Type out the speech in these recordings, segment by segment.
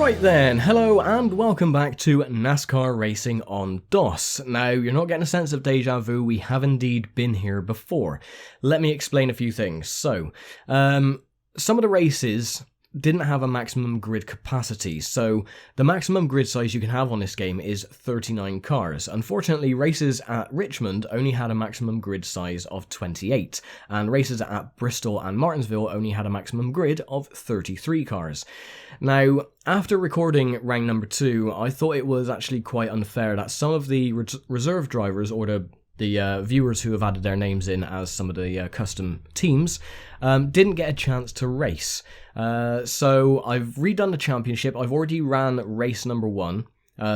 Right then, hello and welcome back to NASCAR Racing on DOS. Now, you're not getting a sense of deja vu, we have indeed been here before. Let me explain a few things. So, some of the races didn't have a maximum grid capacity, so the maximum grid size you can have on this game is 39 cars. Unfortunately, races at Richmond only had a maximum grid size of 28, and races at Bristol and Martinsville only had a maximum grid of 33 cars. Now, after recording round number 2, I thought it was actually quite unfair that some of the reserve drivers, or the viewers who have added their names in as some of the custom teams, didn't get a chance to race. So I've redone the championship. I've already ran race number 1.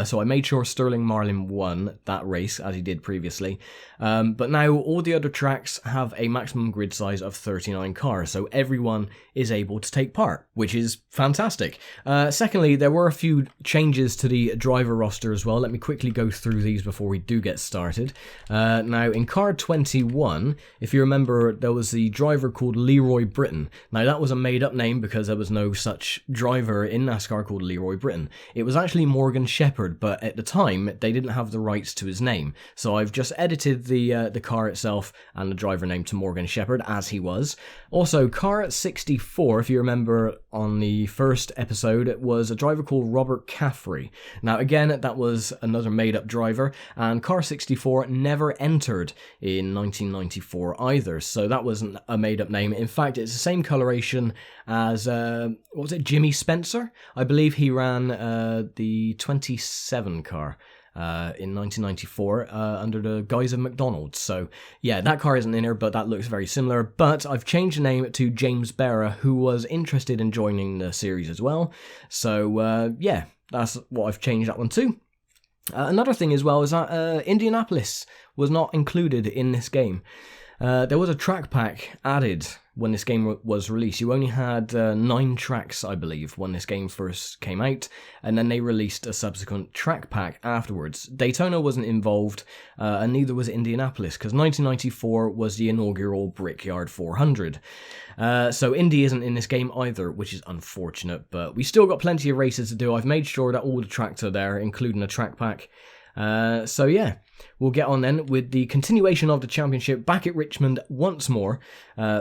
So I made sure Sterling Marlin won that race, as he did previously. But now all the other tracks have a maximum grid size of 39 cars, so everyone is able to take part, which is fantastic. Secondly, there were a few changes to the driver roster as well. Let me quickly go through these before we do get started. Now, in car 21, if you remember, there was the driver called Leroy Britton. Now, that was a made-up name because there was no such driver in NASCAR called Leroy Britton. It was actually Morgan Shepherd, but at the time, they didn't have the rights to his name. So I've just edited the car itself and the driver name to Morgan Shepherd, as he was. Also, car 64, if you remember on the first episode, it was a driver called Robert Caffrey. Now, again, that was another made-up driver, and car 64 never entered in 1994 either, so that wasn't a made-up name. In fact, it's the same coloration as, what was it, Jimmy Spencer? I believe he ran the 27 car. In 1994 under the guise of McDonald's. So yeah, that car isn't in here, but that looks very similar. But I've changed the name to James Barra, who was interested in joining the series as well. So yeah, that's what I've changed that one to. Another thing as well is that Indianapolis was not included in this game. There was a track pack added when this game was released. You only had 9 tracks, I believe, when this game first came out, and then they released a subsequent track pack afterwards. Daytona wasn't involved, and neither was Indianapolis, because 1994 was the inaugural Brickyard 400. So Indy isn't in this game either, which is unfortunate, but we still got plenty of races to do. I've made sure that all the tracks are there, including a track pack. So yeah, we'll get on then with the continuation of the championship back at Richmond once more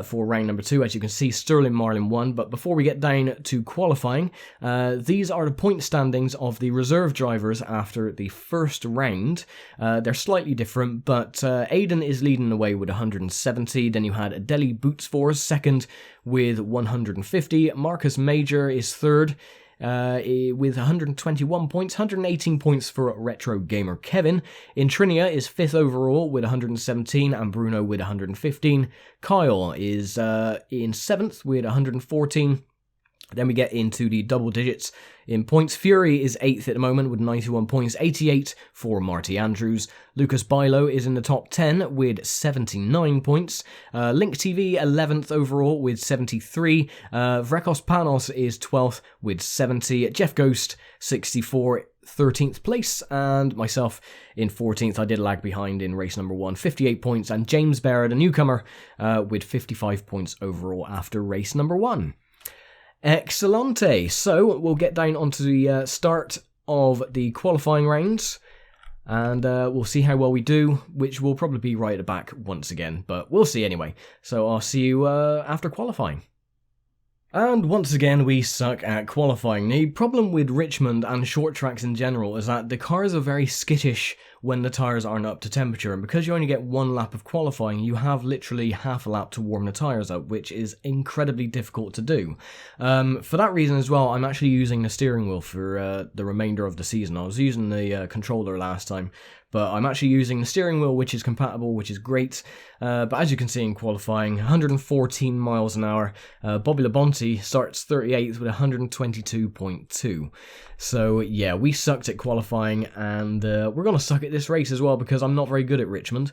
for round number 2. As you can see, Sterling Marlin won, but before we get down to qualifying, these are the point standings of the reserve drivers after the first round. They're slightly different, but Aiden is leading the way with 170, then you had Adeli Bootsfors second with 150, Marcus Major is third, with 121 points, 118 points for Retro Gamer Kevin. Intrinia is 5th overall with 117 and Bruno with 115. Kyle is in 7th with 114. Then we get into the double digits in points. Fury is 8th at the moment with 91 points, 88 for Marty Andrews. Lucas Bilo is in the top 10 with 79 points. Link TV 11th overall with 73. Vrekos Panos is 12th with 70. Jeff Ghost 64, 13th place, and myself in 14th. I did lag behind in race number 1, 58 points, and James Barrett, a newcomer, with 55 points overall after race number 1. Excellente. So we'll get down onto the start of the qualifying rounds, and we'll see how well we do, which will probably be right at the back once again, but we'll see anyway. So I'll see you after qualifying. And once again, we suck at qualifying. The problem with Richmond and short tracks in general is that the cars are very skittish when the tyres aren't up to temperature, and because you only get 1 lap of qualifying, you have literally half a lap to warm the tyres up, which is incredibly difficult to do. For that reason as well, I'm actually using the steering wheel for the remainder of the season. I was using the controller last time, but I'm actually using the steering wheel, which is compatible, which is great. But as you can see in qualifying, 114 miles an hour. Bobby Labonte starts 38th with 122.2. So yeah, we sucked at qualifying, and we're going to suck at this race as well because I'm not very good at Richmond.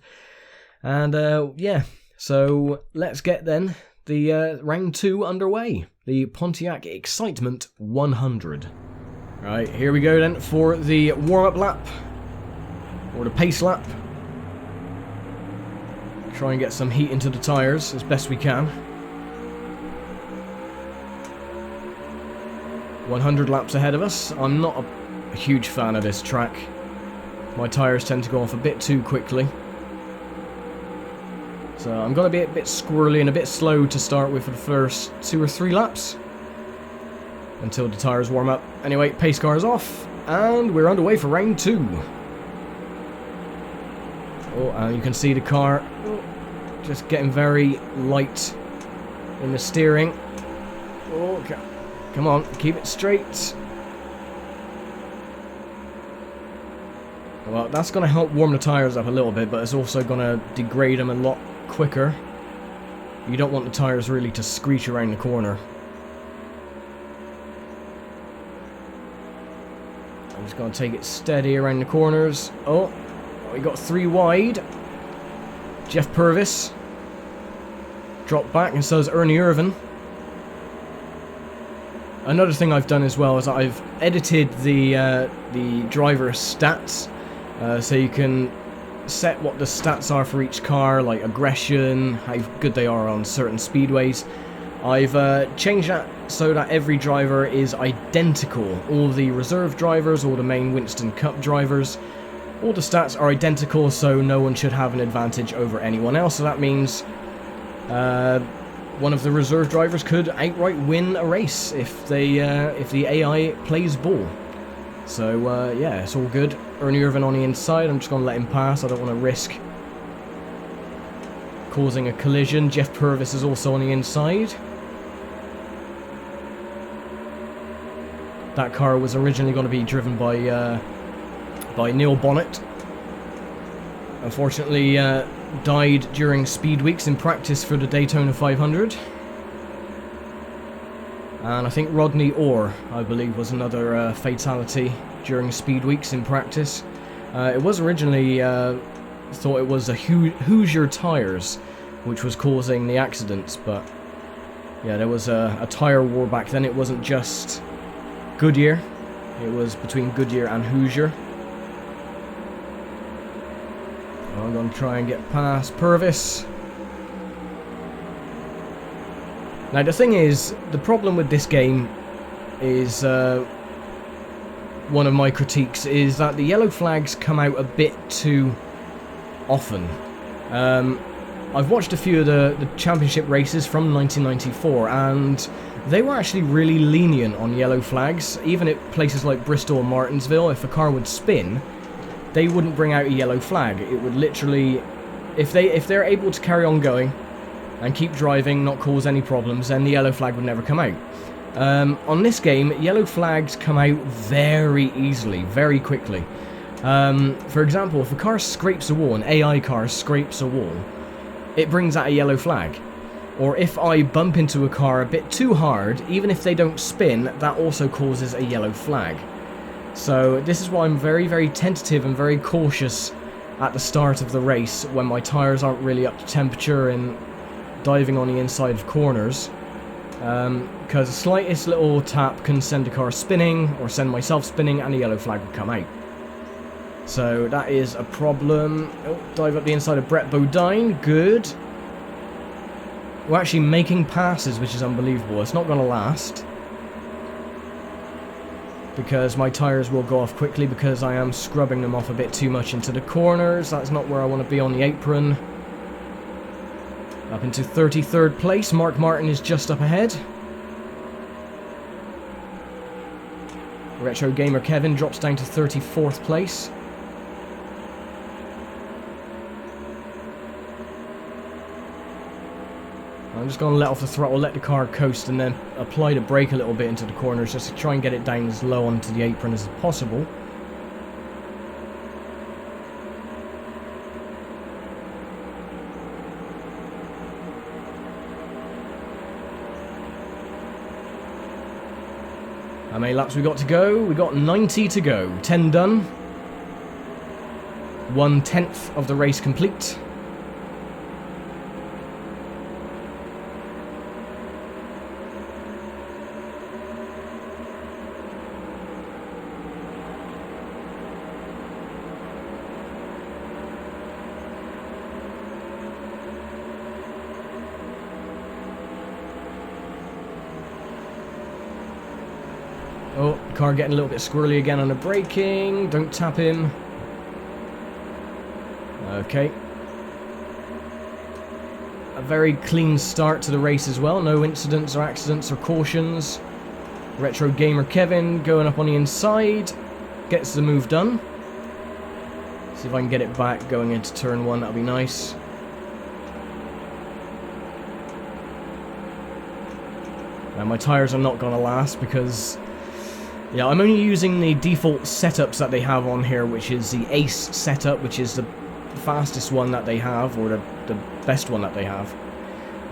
And yeah, so let's get then the round 2 underway. The Pontiac Excitement 100. Right, here we go then for the warm-up lap. Or the pace lap. Try and get some heat into the tyres as best we can. 100 laps ahead of us. I'm not a huge fan of this track. My tyres tend to go off a bit too quickly. So I'm going to be a bit squirrely and a bit slow to start with for the first 2 or 3 laps. Until the tyres warm up. Anyway, pace car is off. And we're underway for round 2. Oh, you can see the car just getting very light in the steering. Oh, okay. Come on, keep it straight. Well, that's going to help warm the tyres up a little bit, but it's also going to degrade them a lot quicker. You don't want the tyres really to screech around the corner. I'm just going to take it steady around the corners. Oh, we got 3 wide. Jeff Purvis dropped back, and so has Ernie Irvin. Another thing I've done as well is I've edited the driver stats, so you can set what the stats are for each car, like aggression, how good they are on certain speedways. I've changed that so that every driver is identical. All the reserve drivers, all the main Winston Cup drivers, all the stats are identical, so no one should have an advantage over anyone else. So that means one of the reserve drivers could outright win a race if the AI plays ball. So yeah, it's all good. Ernie Irvin on the inside. I'm just going to let him pass. I don't want to risk causing a collision. Jeff Purvis is also on the inside. That car was originally going to be driven by Neil Bonnet. Unfortunately, died during speed weeks in practice for the Daytona 500. And I think Rodney Orr, I believe, was another fatality during speed weeks in practice. It was originally thought it was a Hoosier tyres which was causing the accidents, but yeah, there was a tyre war back then. It wasn't just Goodyear, it was between Goodyear and Hoosier. I'm going to try and get past Purvis. Now the thing is, the problem with this game is, one of my critiques is that the yellow flags come out a bit too often. I've watched a few of the championship races from 1994, and they were actually really lenient on yellow flags. Even at places like Bristol and Martinsville, if a car would spin, they wouldn't bring out a yellow flag. It would literally, if they're able to carry on going and keep driving, not cause any problems, then the yellow flag would never come out. On this game, yellow flags come out very easily, very quickly. For example, if a car scrapes a wall, an AI car scrapes a wall, it brings out a yellow flag. Or if I bump into a car a bit too hard, even if they don't spin, that also causes a yellow flag. So this is why I'm very, very tentative and very cautious at the start of the race when my tyres aren't really up to temperature and diving on the inside of corners. Because the slightest little tap can send a car spinning or send myself spinning, and a yellow flag would come out. So that is a problem. Oh, dive up the inside of Brett Bodine. Good. We're actually making passes, which is unbelievable. It's not going to last, because my tyres will go off quickly because I am scrubbing them off a bit too much into the corners. That's not where I want to be on the apron. Up into 33rd place. Mark Martin is just up ahead. Retro Gamer Kevin drops down to 34th place. I'm just going to let off the throttle, let the car coast, and then apply the brake a little bit into the corners just to try and get it down as low onto the apron as possible. How many laps we got to go? We got 90 to go. 10 done. 1/10 of the race complete. car getting a little bit squirrely again on the braking. Don't tap him. Okay. A very clean start to the race as well. No incidents or accidents or cautions. Retro Gamer Kevin going up on the inside. Gets the move done. See if I can get it back going into turn 1. That'll be nice. Now my tyres are not going to last because... yeah, I'm only using the default setups that they have on here, which is the Ace setup, which is the fastest one that they have, or the best one that they have.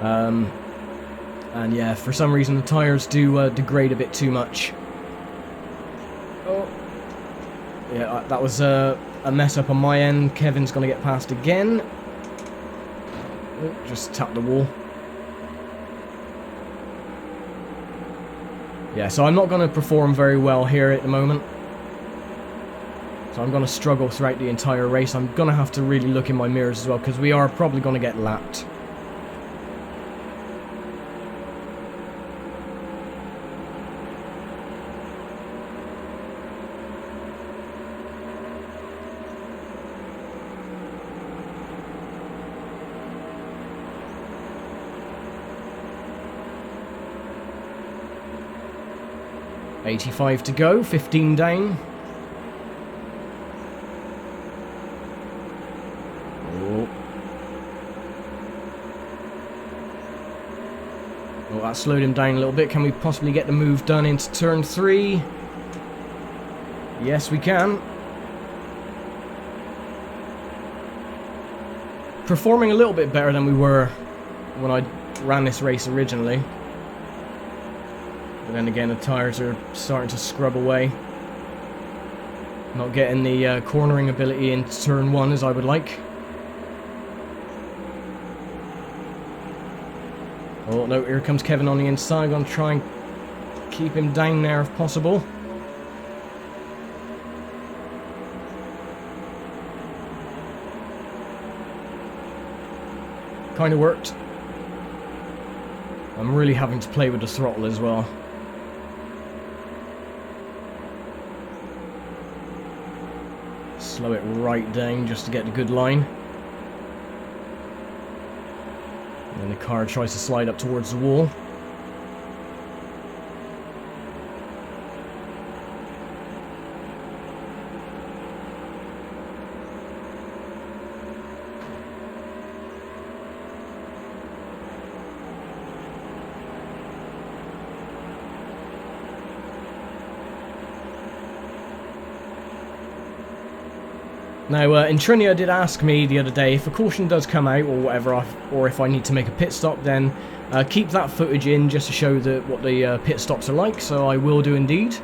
And yeah, for some reason the tyres do degrade a bit too much. Oh. Yeah, that was a mess up on my end. Kevin's going to get past again. Oh, just tap the wall. Yeah, so I'm not going to perform very well here at the moment. So I'm going to struggle throughout the entire race. I'm going to have to really look in my mirrors as well, because we are probably going to get lapped. .85 to go, 15 down. Oh, that slowed him down a little bit. Can we possibly get the move done into turn 3? Yes, we can. Performing a little bit better than we were when I ran this race originally. But then again, the tyres are starting to scrub away. Not getting the cornering ability in turn 1 as I would like. Oh no, here comes Kevin on the inside. I'm going to try and keep him down there if possible. Kind of worked. I'm really having to play with the throttle as well. Slow it right down just to get a good line. And then the car tries to slide up towards the wall. Now, Intrinia did ask me the other day if a caution does come out or whatever, or if I need to make a pit stop, then keep that footage in just to show what the pit stops are like, so I will do indeed.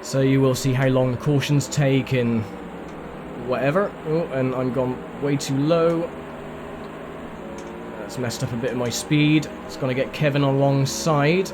So you will see how long the cautions take and whatever. Oh, and I'm gone way too low. That's messed up a bit of my speed. It's going to get Kevin alongside.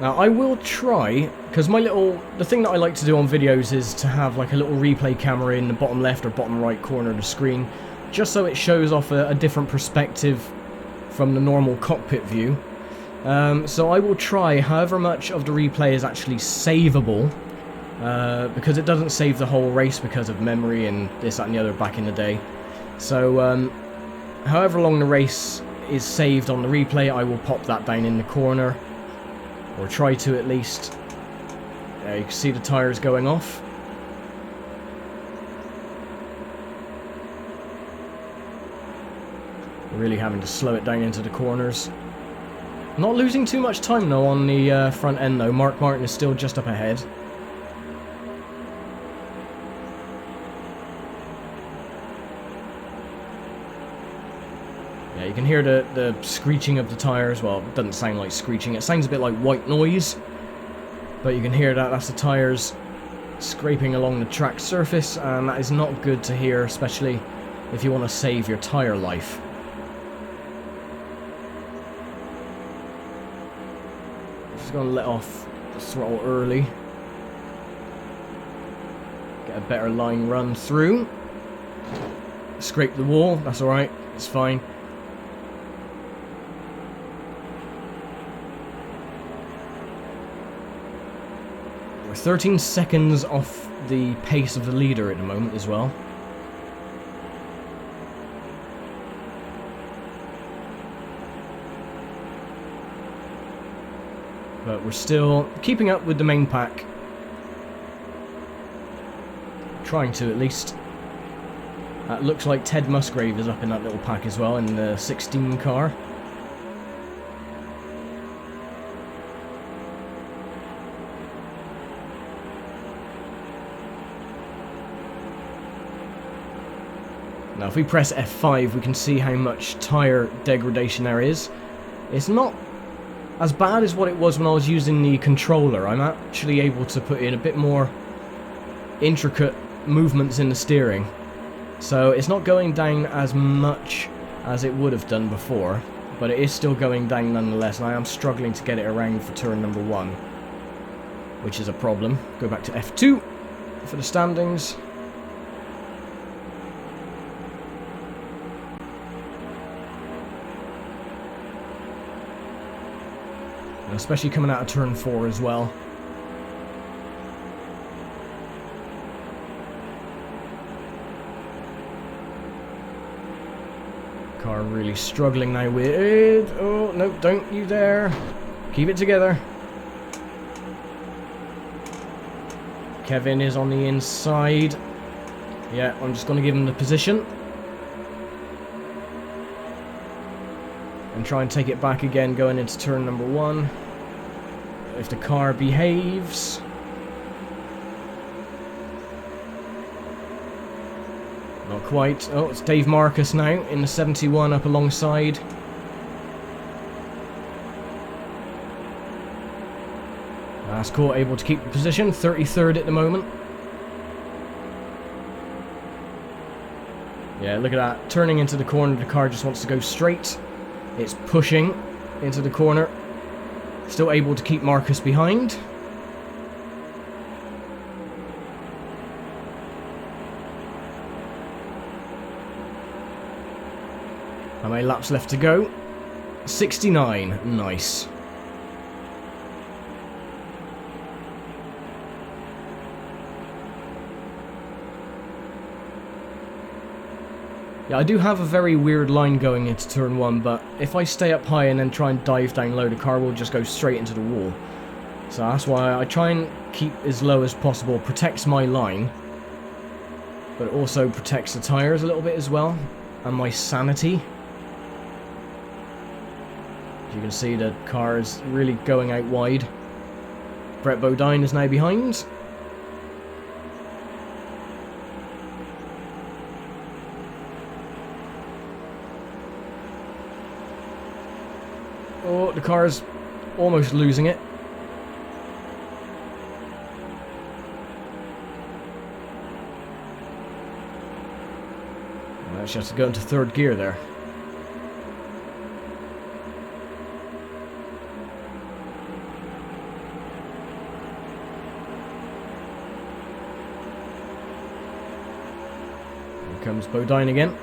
Now I will try, because the thing that I like to do on videos is to have like a little replay camera in the bottom left or bottom right corner of the screen, just so it shows off a different perspective from the normal cockpit view. So I will try however much of the replay is actually savable, because it doesn't save the whole race because of memory and this, that and the other back in the day. So however long the race is saved on the replay, I will pop that down in the corner. Or try to at least. You can see the tyres going off. Really having to slow it down into the corners. Not losing too much time though on the front end though. Mark Martin is still just up ahead. Yeah, you can hear the screeching of the tyres. Well, it doesn't sound like screeching. It sounds a bit like white noise. But you can hear that. That's the tyres scraping along the track surface. And that is not good to hear, especially if you want to save your tyre life. going to let off the throttle early. Get a better line run through. Scrape the wall, that's alright, it's fine. We're 13 seconds off the pace of the leader at the moment as well. But we're still keeping up with the main pack. Trying to, at least. It looks like Ted Musgrave is up in that little pack as well, in the 16 car. Now if we press F5 we can see how much tyre degradation there is. It's not as bad as what it was when I was using the controller. I'm actually able to put in a bit more intricate movements in the steering. So it's not going down as much as it would have done before, but it is still going down nonetheless, and I am struggling to get it around for turn number 1, which is a problem. Go back to F2 for the standings. And especially coming out of turn 4 as well. Car really struggling now with it. Oh, no, don't you dare. Keep it together. Kevin is on the inside. Yeah, I'm just going to give him the position. And try and take it back again going into turn number 1. If the car behaves. Not quite. Oh, it's Dave Marcus now in the 71 up alongside. Nascar able to keep the position, 33rd at the moment. Yeah, look at that. Turning into the corner, the car just wants to go straight. It's pushing into the corner. Still able to keep Marcus behind. How many laps left to go? 69. Nice. Yeah, I do have a very weird line going into turn 1, but if I stay up high and then try and dive down low, the car will just go straight into the wall. So that's why I try and keep as low as possible, protects my line, but also protects the tyres a little bit as well, and my sanity. As you can see, the car is really going out wide. Brett Bodine is now behind. Oh, the car's almost losing it. Well, she has to go into 3rd gear there. Here comes Bodine again.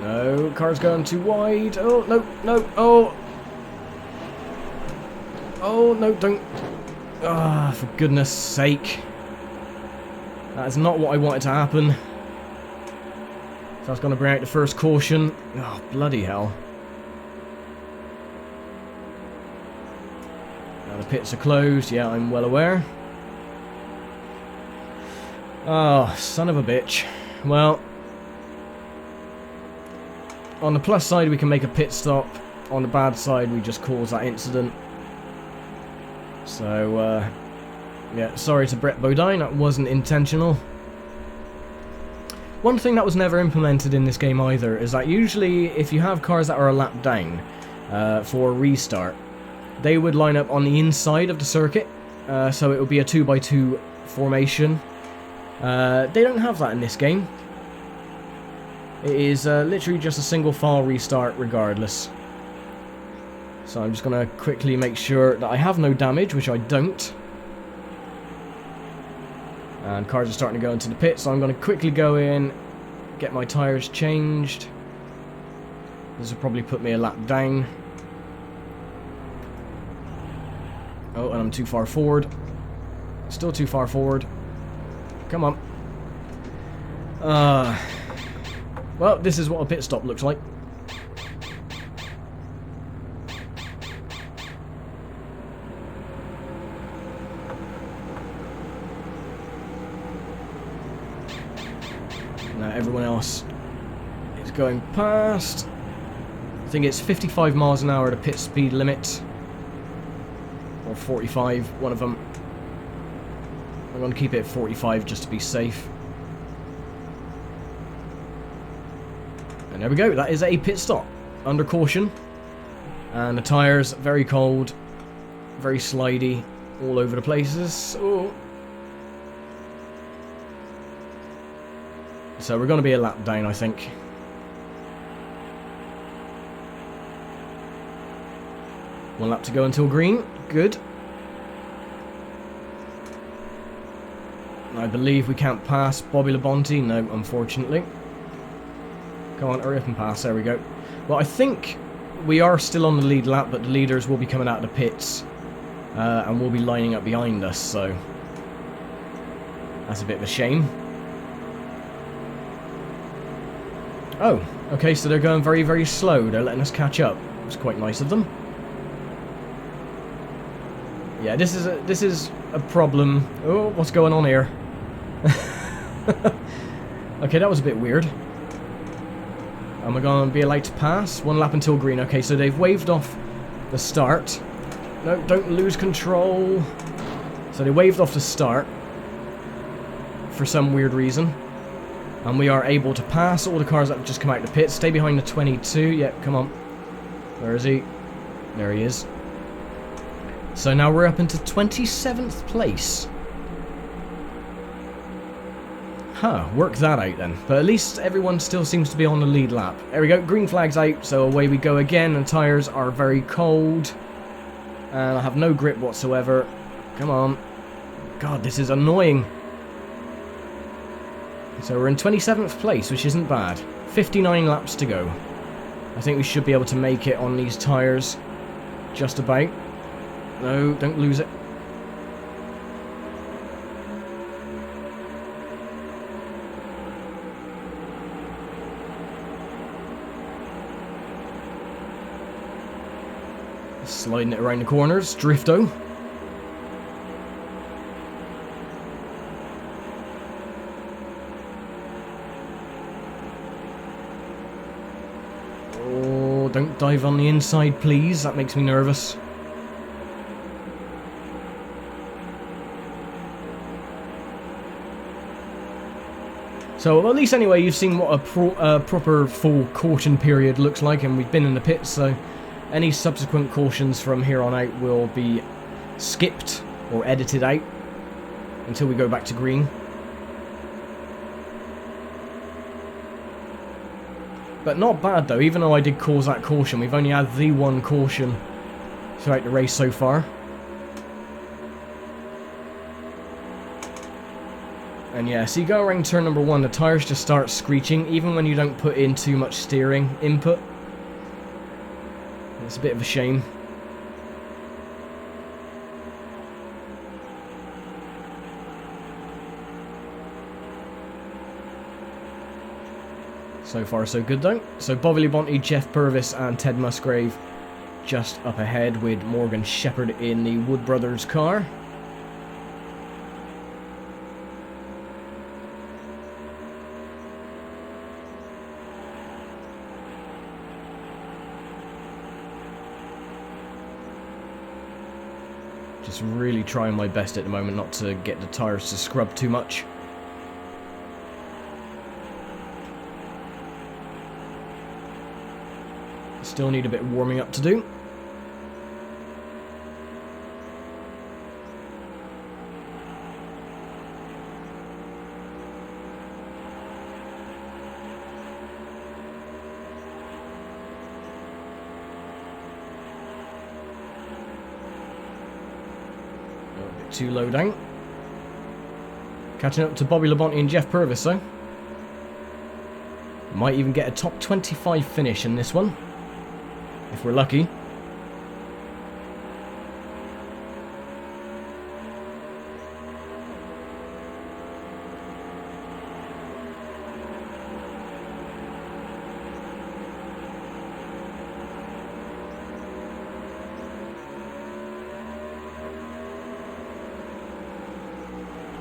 No, car's going too wide. Oh, no, no, oh. Oh, no, don't. Ah, for goodness sake. That is not what I wanted to happen. So that's going to bring out the first caution. Oh, bloody hell. Now the pits are closed. Yeah, I'm well aware. Oh, son of a bitch. Well, on the plus side, we can make a pit stop. On the bad side, we just cause that incident. So, yeah, sorry to Brett Bodine, that wasn't intentional. One thing that was never implemented in this game either is that usually if you have cars that are a lap down for a restart, they would line up on the inside of the circuit, so it would be a 2x2 formation. They don't have that in this game. It is literally just a single file restart regardless. So I'm just going to quickly make sure that I have no damage, which I don't. And cars are starting to go into the pit, so I'm going to quickly go in, get my tyres changed. This will probably put me a lap down. Oh, and I'm too far forward. Still too far forward. Come on. Well, this is what a pit stop looks like. Now everyone else is going past. I think it's 55 miles an hour the pit speed limit. Or 45, one of them. I'm going to keep it at 45 just to be safe. And there we go, that is a pit stop. Under caution. And the tyres, very cold. Very slidey. All over the places. Oh. So we're going to be a lap down, I think. One lap to go until green. Good. I believe we can't pass Bobby Labonte. No, unfortunately. Come on, hurry up and pass. There we go. Well, I think we are still on the lead lap, but the leaders will be coming out of the pits. And will be lining up behind us, so... that's a bit of a shame. Oh, okay, so they're going very, very slow. They're letting us catch up. It's quite nice of them. Yeah, this is a problem. Oh, what's going on here? Okay, that was a bit weird. Am I going to be allowed to pass? One lap until green. Okay, so they've waved off the start. No, don't lose control. So they waved off the start for some weird reason. And we are able to pass all the cars that have just come out of the pit. Stay behind the 22. Yep, come on. Where is he? There he is. So now we're up into 27th place. Huh, work that out then. But at least everyone still seems to be on the lead lap. There we go, green flag's out, so away we go again. The tyres are very cold. And I have no grip whatsoever. Come on. God, this is annoying. So we're in 27th place, which isn't bad. 59 laps to go. I think we should be able to make it on these tyres. Just about. No, don't lose it. Sliding it around the corners. Drifto. Oh, don't dive on the inside, please. That makes me nervous. So, at least anyway, you've seen what a proper full caution period looks like, and we've been in the pits, so any subsequent cautions from here on out will be skipped or edited out until we go back to green. But not bad though, even though I did cause that caution, we've only had the one caution throughout the race so far. And yeah, so you go around turn number 1, the tyres just start screeching, even when you don't put in too much steering input. It's a bit of a shame. So far so good though. So Bobby Labonte, Jeff Purvis and Ted Musgrave just up ahead with Morgan Shepherd in the Wood Brothers car. Just really trying my best at the moment not to get the tyres to scrub too much. Still need a bit of warming up to do. A bit too low down. Catching up to Bobby Labonte and Jeff Purvis, though. Might even get a top 25 finish in this one, if we're lucky.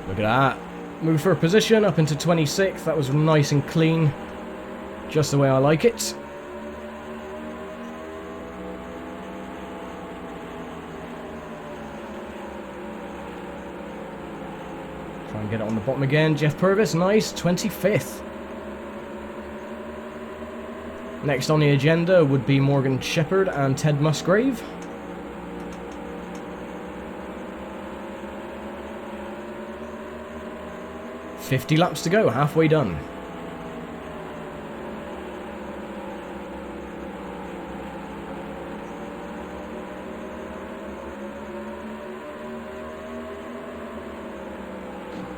Look at that. Move for a position up into 26th. That was nice and clean. Just the way I like it. Try and get it on the bottom again. Jeff Purvis, nice. 25th. Next on the agenda would be Morgan Shepherd and Ted Musgrave. $50 laps to go, halfway done.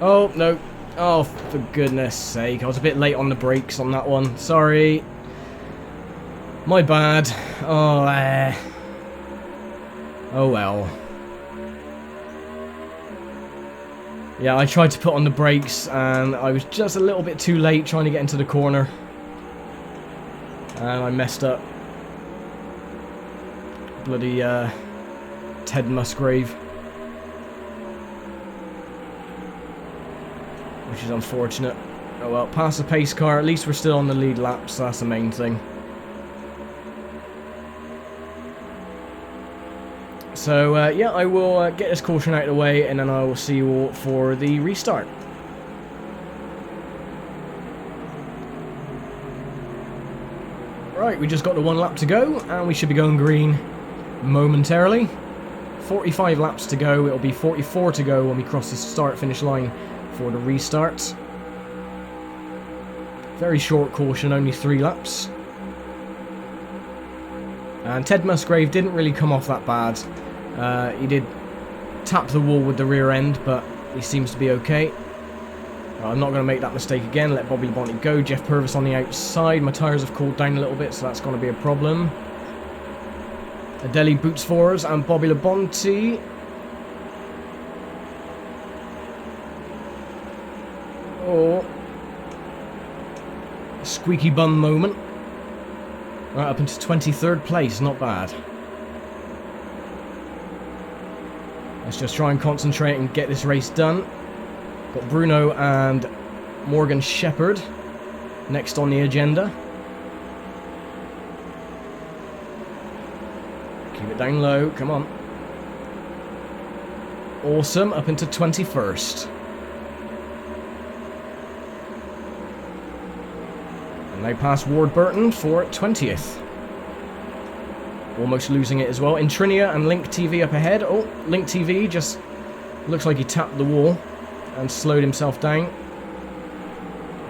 Oh, no. Oh, for goodness sake. I was a bit late on the brakes on that one. Sorry. My bad. Oh, oh well. Yeah, I tried to put on the brakes and I was just a little bit too late trying to get into the corner. And I messed up. Bloody Ted Musgrave. Which is unfortunate. Oh well, past the pace car. At least we're still on the lead lap, so that's the main thing. So, yeah, I will get this caution out of the way, and then I will see you all for the restart. Right, we just got the 1 lap to go, and we should be going green momentarily. 45 laps to go. It'll be 44 to go when we cross the start-finish line for the restart. Very short caution, only 3 laps. And Ted Musgrave didn't really come off that bad. He did tap the wall with the rear end, but he seems to be okay. I'm not going to make that mistake again. Let Bobby Labonte go. Jeff Purvis on the outside. My tyres have cooled down a little bit, so that's going to be a problem. Adeli boots for us, and Bobby Labonte. Oh. Squeaky bum moment. Right, up into 23rd place, not bad. Let's just try and concentrate and get this race done. Got Bruno and Morgan Shepherd next on the agenda. Keep it down low, come on. Awesome, up into 21st. And now past Ward Burton for 20th. Almost losing it as well. Intrinia and Link TV up ahead. Oh, Link TV just looks like he tapped the wall and slowed himself down.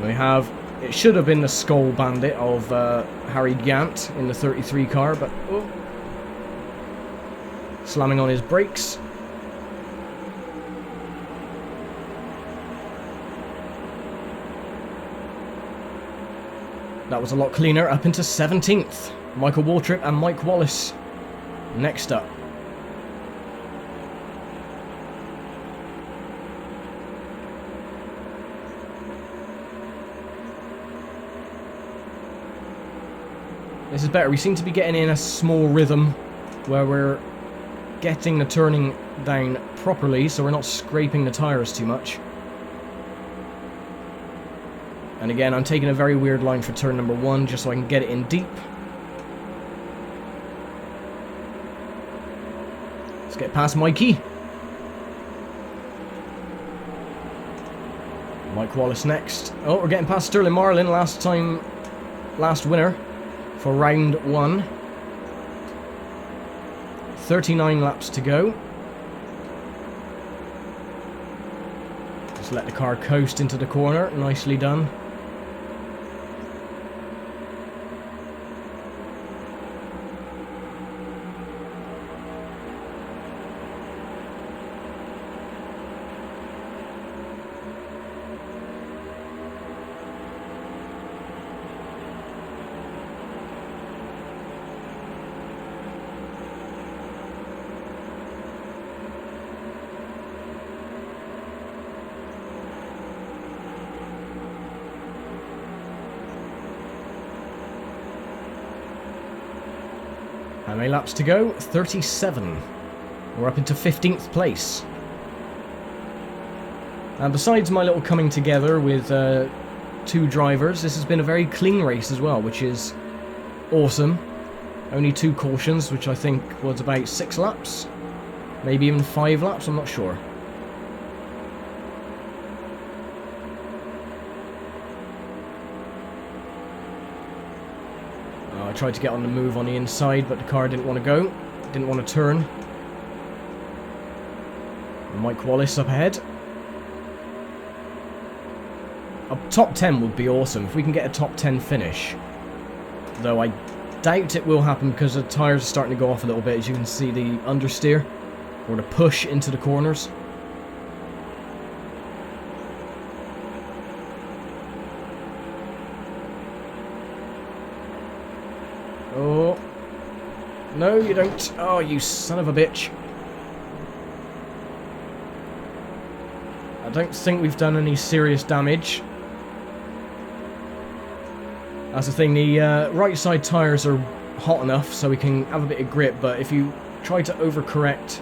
We have, it should have been the Skull Bandit of Harry Gant in the 33 car, but oh, slamming on his brakes. That was a lot cleaner, up into 17th. Michael Waltrip and Mike Wallace next up. This is better. We seem to be getting in a small rhythm where we're getting the turning down properly, so we're not scraping the tyres too much. And again, I'm taking a very weird line for turn number 1 just so I can get it in deep. Let's get past Mikey. Mike Wallace next. Oh, we're getting past Sterling Marlin, last winner for round 1. 39 laps to go. Just let the car coast into the corner. Nicely done. How many laps to go? 37. We're up into 15th place. And besides my little coming together with two drivers, this has been a very clean race as well, which is awesome. Only 2 cautions, which I think was about 6 laps. Maybe even 5 laps, I'm not sure. I tried to get on the move on the inside, but the car didn't want to go. Didn't want to turn. Mike Wallace up ahead. A top 10 would be awesome if we can get a top 10 finish. Though I doubt it will happen because the tyres are starting to go off a little bit, as you can see the understeer, or the push into the corners. Oh, no you don't. Oh, you son of a bitch. I don't think we've done any serious damage. That's the thing, the right side tyres are hot enough so we can have a bit of grip, but if you try to overcorrect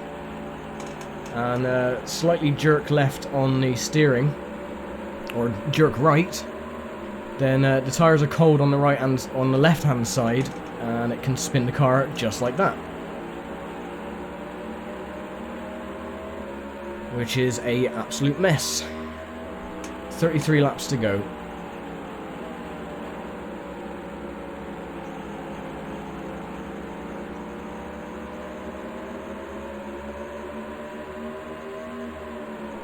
and slightly jerk left on the steering, or jerk right, then the tyres are cold on the right and on the left hand side, and it can spin the car just like that. Which is a absolute mess. 33 laps to go.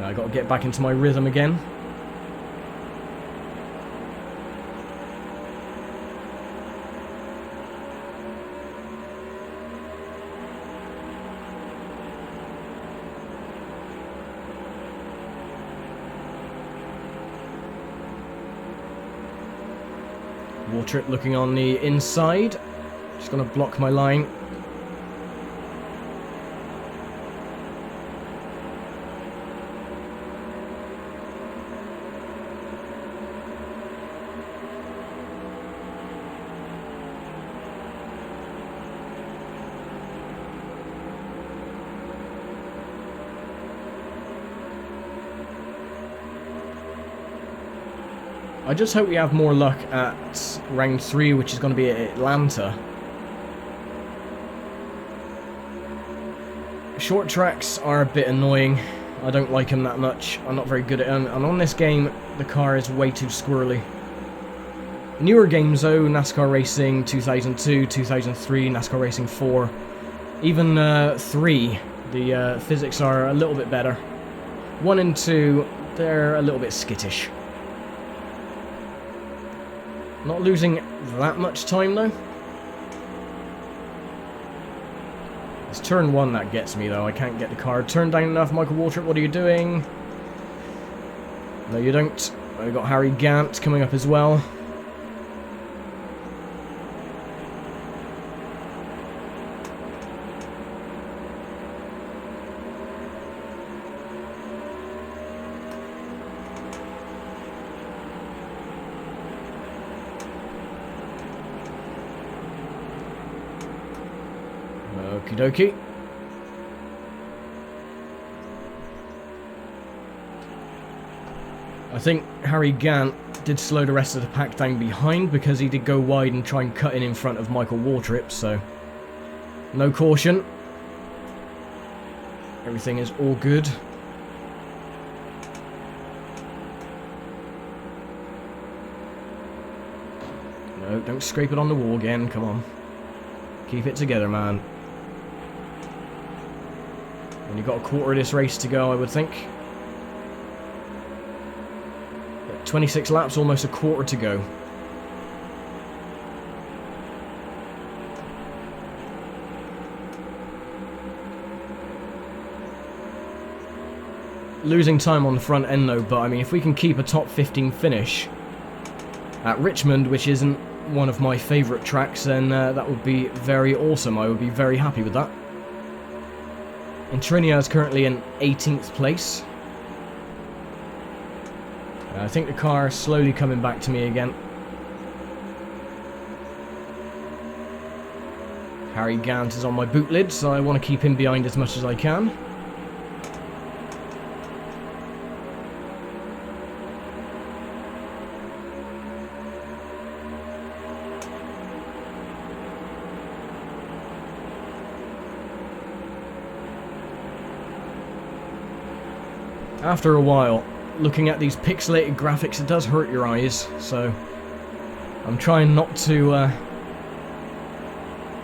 I got to get back into my rhythm again. Trip looking on the inside. Just gonna block my line. I just hope we have more luck at round 3, which is going to be at Atlanta. Short tracks are a bit annoying. I don't like them that much. I'm not very good at them. And on this game, the car is way too squirrely. Newer games though, NASCAR Racing 2002, 2003, NASCAR Racing 4, even 3, the physics are a little bit better. 1 and 2, they're a little bit skittish. Not losing that much time though. It's turn 1 that gets me though. I can't get the car turned down enough. Michael Waltrip, what are you doing? No, you don't. We've got Harry Gant coming up as well. Okie dokie. I think Harry Gant did slow the rest of the pack down behind because he did go wide and try and cut in front of Michael Waltrip, so no caution. Everything is all good. No, don't scrape it on the wall again, come on. Keep it together, man. And you've got a quarter of this race to go, I would think. 26 laps, almost a quarter to go. Losing time on the front end though, but I mean, if we can keep a top 15 finish at Richmond, which isn't one of my favourite tracks, then that would be very awesome. I would be very happy with that. And Trinia is currently in 18th place. I think the car is slowly coming back to me again. Harry Gant is on my boot lid, so I want to keep him behind as much as I can. After a while, looking at these pixelated graphics, it does hurt your eyes, so I'm trying not to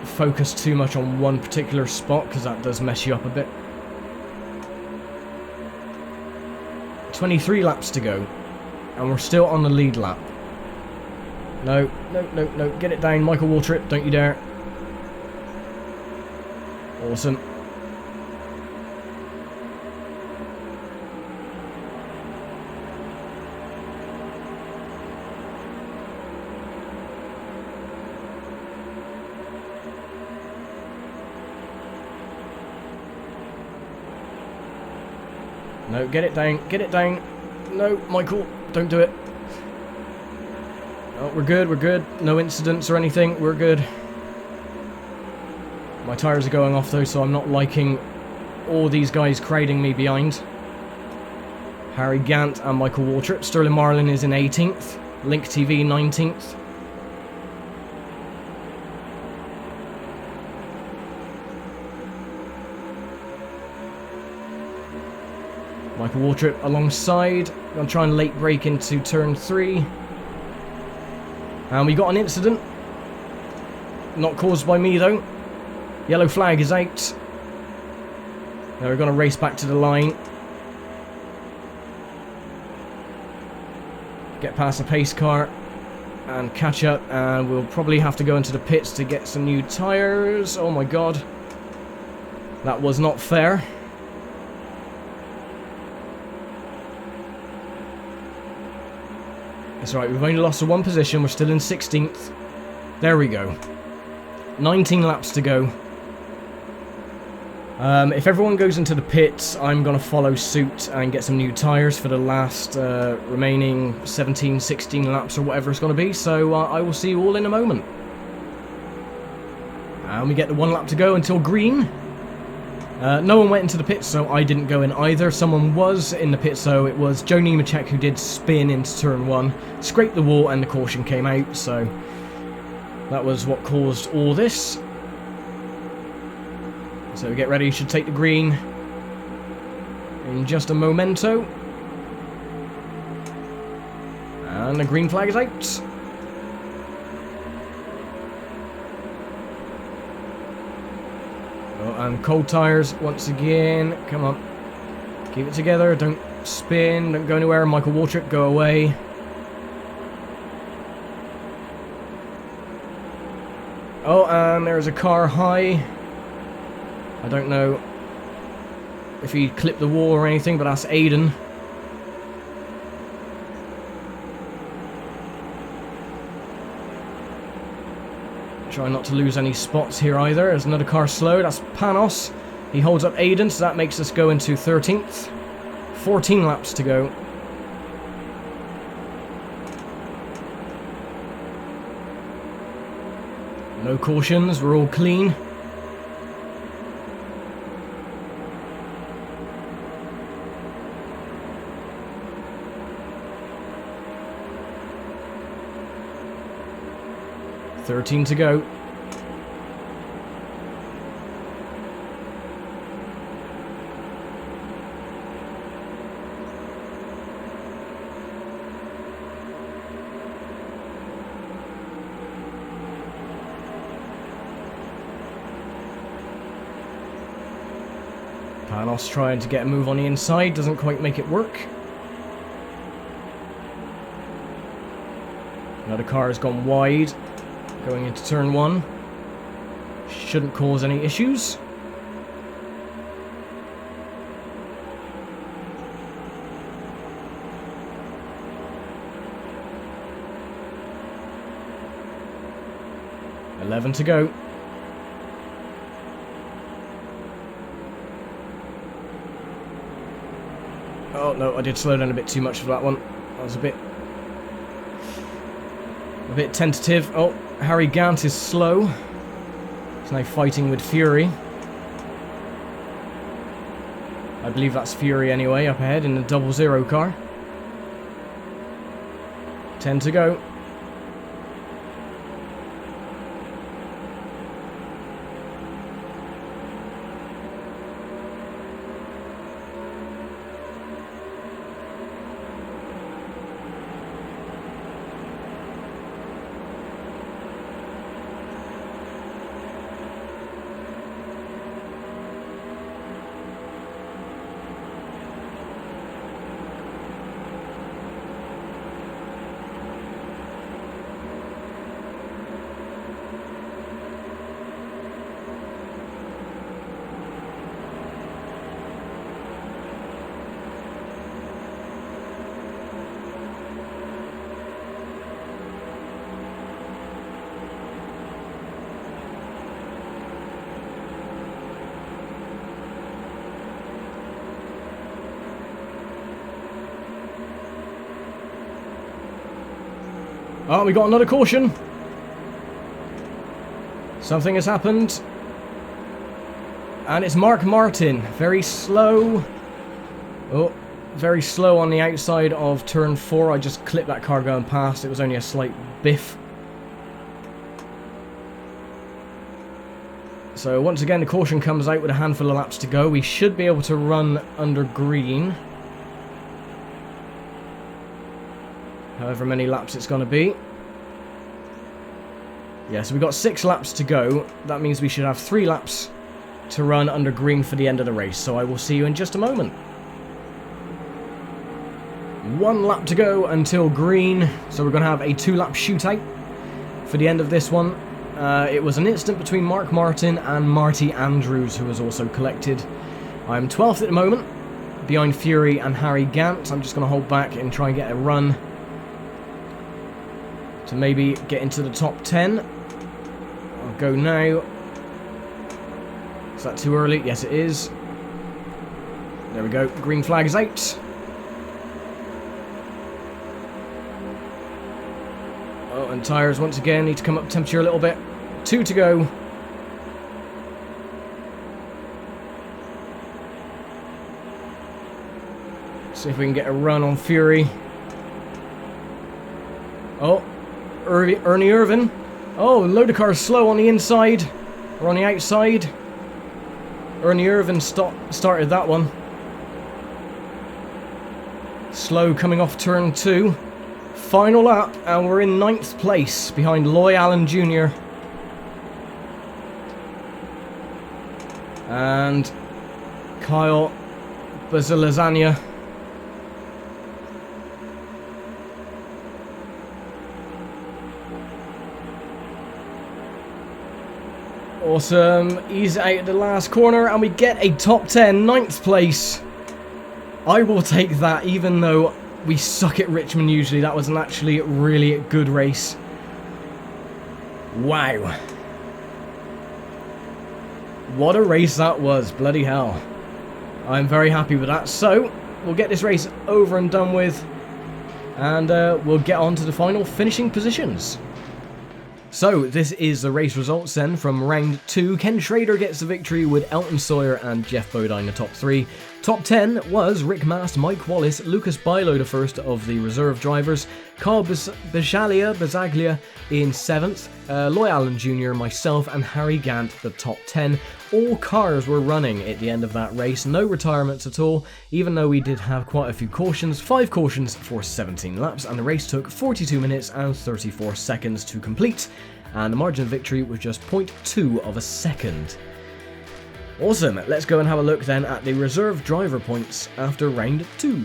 focus too much on one particular spot, because that does mess you up a bit. 23 laps to go, and we're still on the lead lap. No, no, no, no, get it down, Michael Waltrip, don't you dare. Awesome. No, get it down, get it down. No, Michael, don't do it. Oh, we're good, we're good. No incidents or anything, we're good. My tyres are going off though, so I'm not liking all these guys crowding me behind. Harry Gant and Michael Waltrip. Sterling Marlin is in 18th. Link TV 19th. Michael Waltrip alongside. Gonna try and late brake into turn 3. And we got an incident. Not caused by me though. Yellow flag is out. Now we're gonna race back to the line. Get past the pace car and catch up, and we'll probably have to go into the pits to get some new tyres. Oh my god. That was not fair. That's right, we've only lost to one position, we're still in 16th. There we go. 19 laps to go. If everyone goes into the pits, I'm going to follow suit and get some new tyres for the last remaining 17, 16 laps or whatever it's going to be. So I will see you all in a moment. And we get the 1 lap to go until green. No one went into the pits, so I didn't go in either. Someone was in the pit, so it was Joe Nemechek who did spin into turn 1, scraped the wall, and the caution came out, so that was what caused all this. So get ready, should take the green in just a momento. And the green flag is out. And cold tyres once again. Come on. Keep it together. Don't spin. Don't go anywhere. Michael Waltrip, go away. Oh, and there's a car high. I don't know if he clipped the wall or anything, but that's Aiden. Try not to lose any spots here either. There's another car slow. That's Panos. He holds up Aiden, so that makes us go into 13th. 14 laps to go. No cautions. We're all clean. $13 to go. Panos trying to get a move on the inside, doesn't quite make it work. Another car has gone wide, going into turn 1. Shouldn't cause any issues. $11 to go. Oh no, I did slow down a bit too much for that one. That was a bit tentative. Oh, Harry Gant is slow. He's now fighting with Fury. I believe that's Fury anyway, up ahead in the 00 car. 10 to go. Oh, we got another caution. Something has happened. And it's Mark Martin. Very slow. Oh, very slow on the outside of turn 4. I just clipped that car going past. It was only a slight biff. So once again, the caution comes out with a handful of laps to go. We should be able to run under green. However many laps it's going to be. Yeah, so we've got 6 laps to go. That means we should have 3 laps to run under green for the end of the race. So I will see you in just a moment. 1 lap to go until green. So we're going to have a 2-lap shootout for the end of this one. It was an incident between Mark Martin and Marty Andrews, who was also collected. I'm 12th at the moment, behind Fury and Harry Gant. I'm just going to hold back and try and get a run to maybe get into the top 10. I'll go now. Is that too early? Yes, it is. There we go. Green flag is out. Oh, and tyres once again need to come up temperature a little bit. 2 to go. See if we can get a run on Fury. Oh, Ernie Irvin. Oh, load of cars slow on the inside. Or on the outside. Ernie Irvin started that one. Slow coming off turn 2. Final lap, and we're in 9th place behind Loy Allen Jr. and Kyle Bazilazania. Awesome. He's out at the last corner, and we get a top 10, 9th place. I will take that, even though we suck at Richmond usually. That was an actually really good race. Wow. What a race that was. Bloody hell. I'm very happy with that. So, we'll get this race over and done with. And we'll get on to the final finishing positions. So, this is the race results then from round 2. Ken Schrader gets the victory with Elton Sawyer and Jeff Bodine the top 3. Top 10 was Rick Mast, Mike Wallace, Lucas Bilo the first of the reserve drivers, Carl Bazaglia in 7th, Loy Allen Jr., myself and Harry Gant the top 10. All cars were running at the end of that race, no retirements at all, even though we did have quite a few cautions, 5 cautions for 17 laps, and the race took 42 minutes and 34 seconds to complete, and the margin of victory was just 0.2 of a second. Awesome, let's go and have a look then at the reserve driver points after round 2.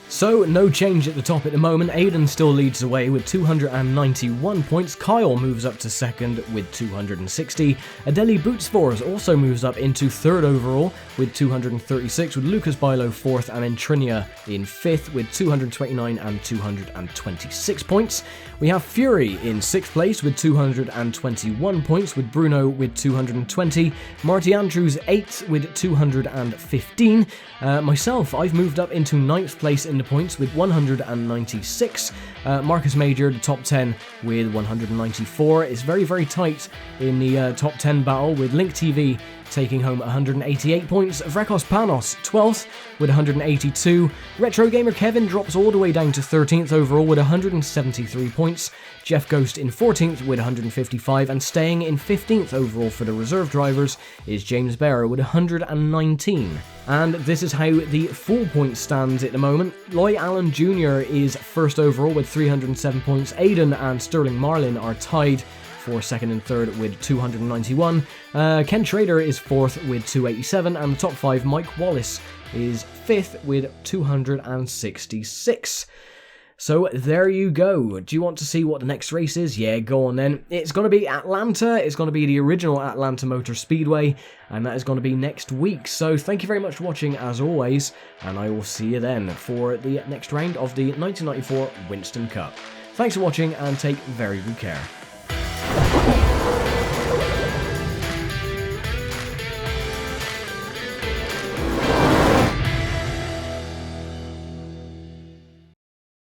So, no change at the top at the moment. Aiden still leads the way with 291 points. Kyle moves up to second with 260. Adeli Bootsfors also moves up into third overall with 236, with Lucas Bilo fourth, and then Trinia in fifth with 229 and 226 points. We have Fury in sixth place with 221 points, with Bruno with 220. Marty Andrews eighth with 215. Myself, I've moved up into ninth place in the points with 196. Marcus Major, the top 10 with 194. It's very, very tight in the top 10 battle, with Link TV taking home 188 points. Vrekos Panos 12th with 182. Retro Gamer Kevin drops all the way down to 13th overall with 173 points. Jeff Ghost in 14th with 155, and staying in 15th overall for the reserve drivers is James Barrow with 119. And this is how the full point stands at the moment. Loy Allen Jr. is first overall with 307 points. Aiden and Sterling Marlin are tied for second and third with 291. Ken Trader is fourth with 287, and the top 5, Mike Wallace, is fifth with 266. So there you go. Do you want to see what the next race is? Yeah, go on then. It's going to be Atlanta. It's going to be the original Atlanta Motor Speedway, and that is going to be next week. So thank you very much for watching as always, and I will see you then for the next round of the 1994 Winston Cup. Thanks for watching, and take very good care.